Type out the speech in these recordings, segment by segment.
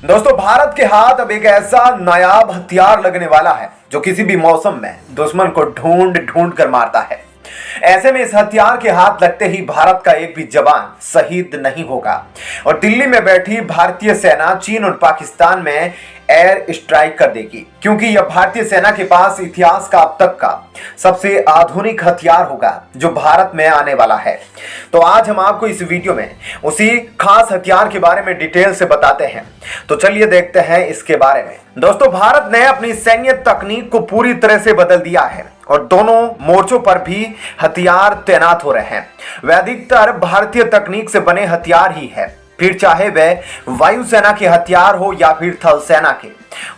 दोस्तों, भारत के हाथ अब एक ऐसा नायाब हथियार लगने वाला है जो किसी भी मौसम में दुश्मन को ढूंढ ढूंढ कर मारता है। ऐसे में इस हथियार के हाथ लगते ही भारत का एक भी जवान शहीद नहीं होगा और दिल्ली में बैठी भारतीय सेना चीन और पाकिस्तान में एयर स्ट्राइक कर देगी, क्योंकि यह भारतीय सेना के पास इतिहास का अब तक का सबसे आधुनिक हथियार होगा जो भारत में आने वाला है। तो आज हम आपको इस वीडियो में उसी खास हथियार के बारे में डिटेल से बताते हैं। तो चलिए देखते हैं इसके बारे में। दोस्तों, भारत ने अपनी सैन्य तकनीक को पूरी तरह से बदल दिया है और दोनों मोर्चों पर भी हथियार तैनात हो रहे हैं। वह अधिकतर भारतीय तकनीक से बने हथियार ही है, फिर चाहे वह वायुसेना के हथियार हो या फिर थल सेना के।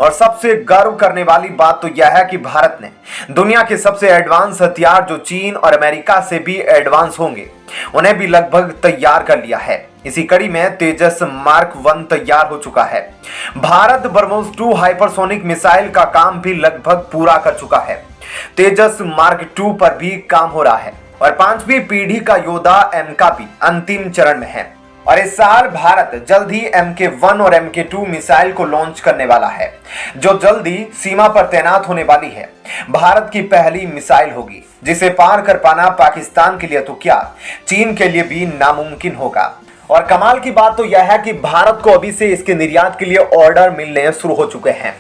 और सबसे गर्व करने वाली बात तो यह है कि भारत ने दुनिया के सबसे एडवांस हथियार जो चीन और अमेरिका से भी एडवांस होंगे उन्हें भी लगभग तैयार कर लिया है। इसी कड़ी में तेजस मार्क 1 तैयार हो चुका है। भारत ब्रह्मोस 2 हाइपरसोनिक मिसाइल का काम भी लगभग पूरा कर चुका है। तेजस मार्क 2 पर भी काम हो रहा है और 5वीं पीढ़ी का योद्धा एमका भी अंतिम चरण में है। और इस साल भारत जल्द ही MK1 और MK2 मिसाइल को लॉन्च करने वाला है, जो जल्द ही सीमा पर तैनात होने वाली है। भारत की पहली मिसाइल होगी जिसे पार कर पाना पाकिस्तान के लिए तो क्या, चीन के लिए भी नामुमकिन होगा। और कमाल की बात तो यह है कि भारत को अभी से इसके निर्यात के लिए ऑर्डर मिलने शुरू हो चुके हैं।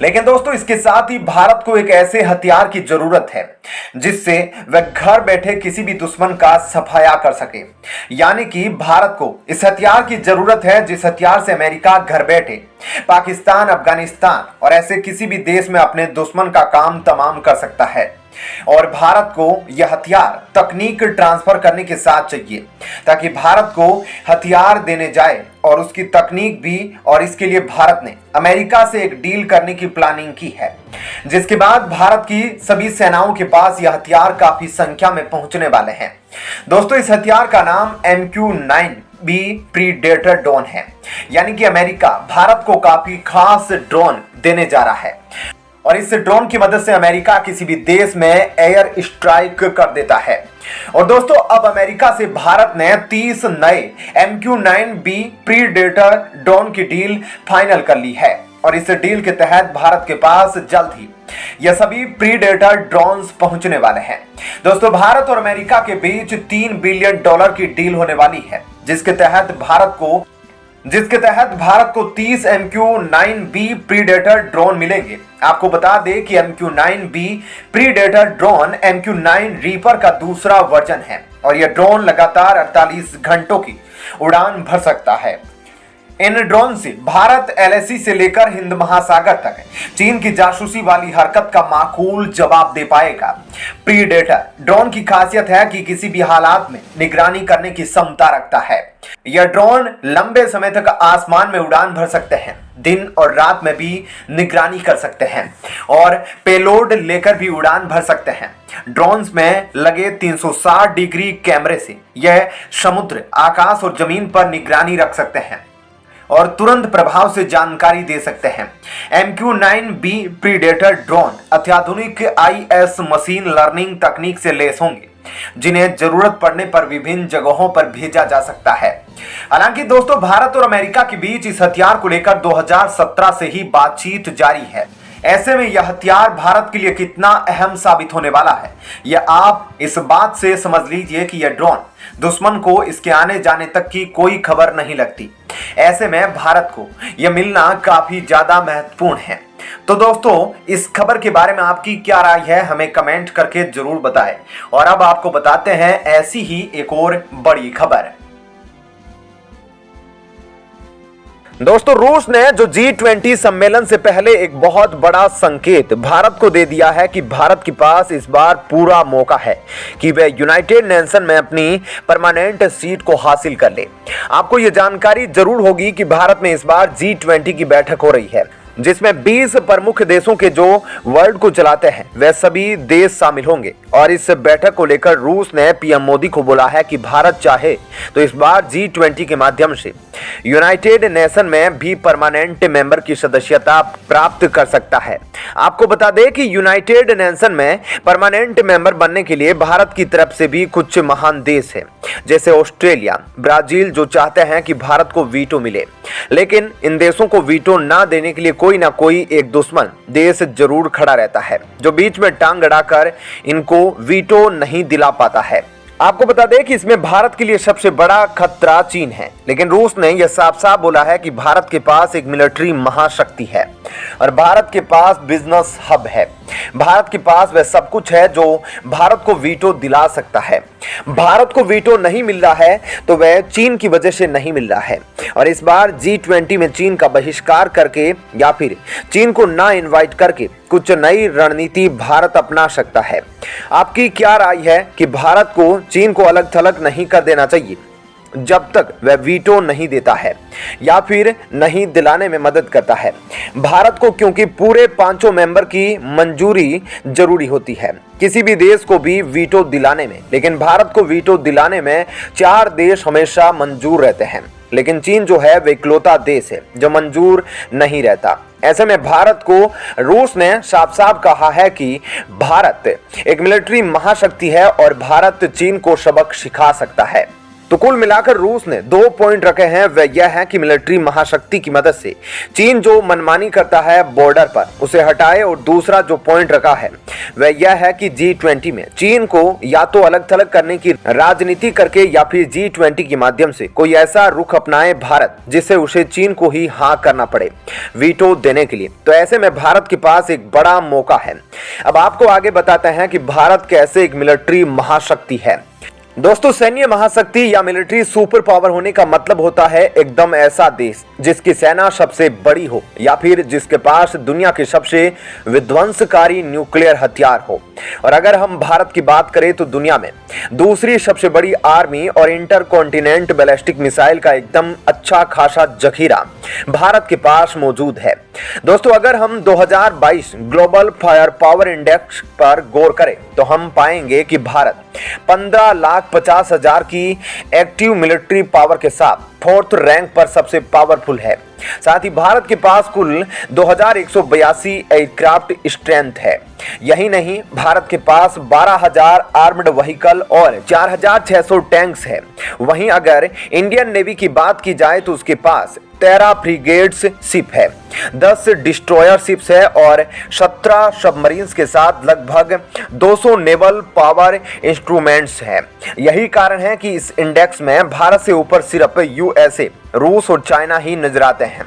लेकिन दोस्तों, इसके साथ ही भारत को एक ऐसे हथियार की जरूरत है जिससे वह घर बैठे किसी भी दुश्मन का सफाया कर सके। यानी कि भारत को इस हथियार की जरूरत है जिस हथियार से अमेरिका घर बैठे पाकिस्तान, अफगानिस्तान और ऐसे किसी भी देश में अपने दुश्मन का काम तमाम कर सकता है। और भारत को यह हथियार तकनीक ट्रांसफर करने के साथ चाहिए ताकि भारत को हथियार देने जाए और उसकी तकनीक भी। और इसके लिए भारत ने अमेरिका से एक डील करने की प्लानिंग की है, जिसके बाद भारत की सभी सेनाओं के पास यह हथियार काफी संख्या में पहुंचने वाले हैं। दोस्तों, इस हथियार का नाम MQ-9B प्रीडेटर ड्रोन है। यानी कि अमेरिका भारत को काफी खास ड्रोन देने जा रहा है और इस ड्रोन की मदद से अमेरिका किसी भी देश में एयर स्ट्राइक कर देता है। और दोस्तों, अब अमेरिका से भारत ने 30 नए MQ-9B प्रीडेटर ड्रोन की डील फाइनल कर ली है और इस डील के तहत भारत के पास जल्द ही यह सभी प्रीडेटर ड्रोन्स पहुंचने वाले हैं। दोस्तों, भारत और अमेरिका के बीच $3 बिलियन की डील होने वाली है, जिसके तहत भारत को 30 MQ-9B प्रीडेटर ड्रोन मिलेंगे। आपको बता दें कि MQ-9B predator drone MQ-9 reaper का दूसरा वर्जन है और यह ड्रोन लगातार 48 घंटों की उड़ान भर सकता है। इन ड्रोन से भारत LAC से लेकर हिंद महासागर तक चीन की जासूसी वाली हरकत का माकूल जवाब दे पाएगा। प्रीडेटर ड्रोन की खासियत है कि किसी भी हालात में निगरानी करने की क्षमता रखता है। यह ड्रोन लंबे समय तक आसमान में उड़ान भर सकते हैं, दिन और रात में भी निगरानी कर सकते हैं और पेलोड लेकर भी उड़ान भर सकते हैं। ड्रोन्स में लगे 360 डिग्री कैमरे से यह समुद्र, आकाश और जमीन पर निगरानी रख सकते हैं और तुरंत प्रभाव से जानकारी दे सकते हैं। MQ-9B प्रीडेटर ड्रोन अत्याधुनिक IS मशीन लर्निंग तकनीक से लैस होंगे, जिन्हें जरूरत पड़ने पर विभिन्न जगहों पर भेजा जा सकता है। हालांकि दोस्तों, भारत और अमेरिका के बीच इस हथियार को लेकर 2017 से ही बातचीत जारी है। ऐसे में यह हथियार भारत के लिए कितना अहम साबित होने वाला है, यह आप इस बात से समझ लीजिए कि यह ड्रोन दुश्मन को इसके आने जाने तक की कोई खबर नहीं लगती। ऐसे में भारत को यह मिलना काफी ज्यादा महत्वपूर्ण है। तो दोस्तों, इस खबर के बारे में आपकी क्या राय है, हमें कमेंट करके जरूर बताएं। और अब आपको बताते हैं ऐसी ही एक और बड़ी खबर। दोस्तों, रूस ने जो G20 सम्मेलन से पहले एक बहुत बड़ा संकेत भारत को दे दिया है कि भारत के पास इस बार पूरा मौका है कि वह यूनाइटेड नेशन में अपनी परमानेंट सीट को हासिल कर ले। आपको यह जानकारी जरूर होगी कि भारत में इस बार G20 की बैठक हो रही है। जिसमें 20 प्रमुख देशों के जो वर्ल्ड को चलाते हैं वह सभी देश शामिल होंगे। और इस बैठक को लेकर रूस ने पीएम मोदी को बोला है कि भारत चाहे तो इस बार G20 के माध्यम से यूनाइटेड नेशन में भी परमानेंट मेंबर की सदस्यता प्राप्त कर सकता है। आपको बता दें कि यूनाइटेड नेशन में परमानेंट मेंबर बनने के लिए भारत की तरफ से भी कुछ महान देश हैं, जैसे ऑस्ट्रेलिया, ब्राजील, जो चाहते हैं कि भारत को वीटो मिले। लेकिन इन देशों को वीटो ना देने के लिए कोई ना कोई एक दुश्मन देश जरूर खड़ा रहता है, जो बीच में टांग अड़ाकर इनको वीटो नहीं दिला पाता है। आपको बता दें कि इसमें भारत के लिए सबसे बड़ा खतरा चीन है, लेकिन रूस ने यह साफ साफ बोला है कि भारत के पास एक मिलिट्री महाशक्ति है और भारत के पास बिजनेस हब है। भारत के पास वह सब कुछ है जो भारत को वीटो दिला सकता है। भारत को वीटो नहीं मिल रहा है तो वह चीन की वजह से नहीं मिल रहा है। और इस बार G20 में चीन का बहिष्कार करके या फिर चीन को ना इनवाइट करके कुछ नई रणनीति भारत अपना सकता है। आपकी क्या राय है कि भारत को चीन को अलग थलग नहीं कर देना चाहिए जब तक वह वीटो नहीं देता है या फिर नहीं दिलाने में मदद करता है भारत को, क्योंकि पूरे 5 मेंबर की मंजूरी जरूरी होती है किसी भी देश को भी वीटो दिलाने में। लेकिन भारत को वीटो दिलाने में 4 देश हमेशा मंजूर रहते हैं, लेकिन चीन जो है वह इकलौता देश है जो मंजूर नहीं रहता। ऐसे में भारत को रूस ने साफ साफ कहा है कि भारत एक मिलिट्री महाशक्ति है और भारत चीन को सबक सिखा सकता है। तो कुल मिलाकर रूस ने 2 पॉइंट रखे हैं, वह यह है कि मिलिट्री महाशक्ति की मदद से चीन जो मनमानी करता है बॉर्डर पर उसे हटाए, और दूसरा जो पॉइंट रखा है वह यह है कि G20 में चीन को या तो अलग थलग करने की राजनीति करके या फिर G20 के माध्यम से कोई ऐसा रुख अपनाए भारत जिससे उसे चीन को ही हाँ करना पड़े वीटो देने के लिए। तो ऐसे में भारत के पास एक बड़ा मौका है। अब आपको आगे बताते हैं कि भारत कैसे एक मिलिट्री महाशक्ति है। दोस्तों, सैन्य महाशक्ति या मिलिट्री सुपर पावर होने का मतलब होता है एकदम ऐसा देश जिसकी सेना सबसे बड़ी हो या फिर जिसके पास दुनिया के सबसे विध्वंसकारी न्यूक्लियर हथियार हो। और अगर हम भारत की बात करें तो दुनिया में दूसरी सबसे बड़ी आर्मी और इंटरकॉन्टिनेंट बैलिस्टिक मिसाइल का एकदम अच्छा खासा जखीरा भारत के पास मौजूद है। दोस्तों, अगर हम 2022 ग्लोबल फायर पावर इंडेक्स पर गौर करें तो हम पाएंगे कि भारत 15,50,000 की एक्टिव मिलिट्री पावर के साथ 4th रैंक पर सबसे पावरफुल है। साथ ही भारत के पास कुल 2182 एयरक्राफ्ट स्ट्रेंथ है। यही नहीं, भारत के पास 12,000 आर्म्ड व्हीकल और 4,600 टैंक्स है। वहीं अगर इंडियन नेवी की बात की जाए तो उसके पास 13 फ्रिगेट्स शिप है, 10 डिस्ट्रॉयर शिप्स है और 17 सबमरीन्स के साथ लगभग 200 नेवल पावर इंस्ट्रूमेंट्स हैं। यही कारण है कि इस इंडेक्स में भारत से ऊपर सिर्फ USA, रूस और चाइना ही नजर आते हैं।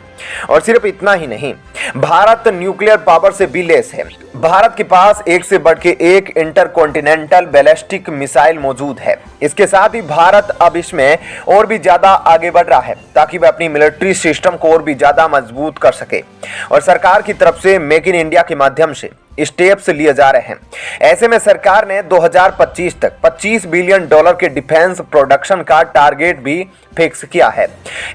और सिर्फ इतना ही नहीं, भारत न्यूक्लियर पावर से भी लेस है। भारत के पास एक से बढ़ के एक इंटरकॉन्टिनेंटल बैलिस्टिक मिसाइल मौजूद है। इसके साथ ही भारत अब इसमें और भी ज्यादा आगे बढ़ रहा है ताकि वह अपनी मिलिट्री सिस्टम को और भी ज्यादा मजबूत कर सके। और सरकार की तरफ से मेक इन इंडिया के माध्यम से स्टेप्स लिए जा रहे हैं। ऐसे में सरकार ने 2025 तक $25 बिलियन के डिफेंस प्रोडक्शन का टारगेट भी फिक्स किया है।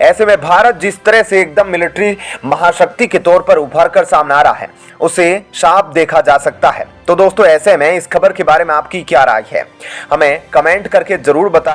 ऐसे में भारत जिस तरह से एकदम मिलिट्री महाशक्ति के तौर पर उभर कर सामने आ रहा है उसे साफ देखा जा सकता है। तो दोस्तों, ऐसे में इस खबर के बारे में आपकी क्या राय है, हमें कमेंट करके जरूर बताएं।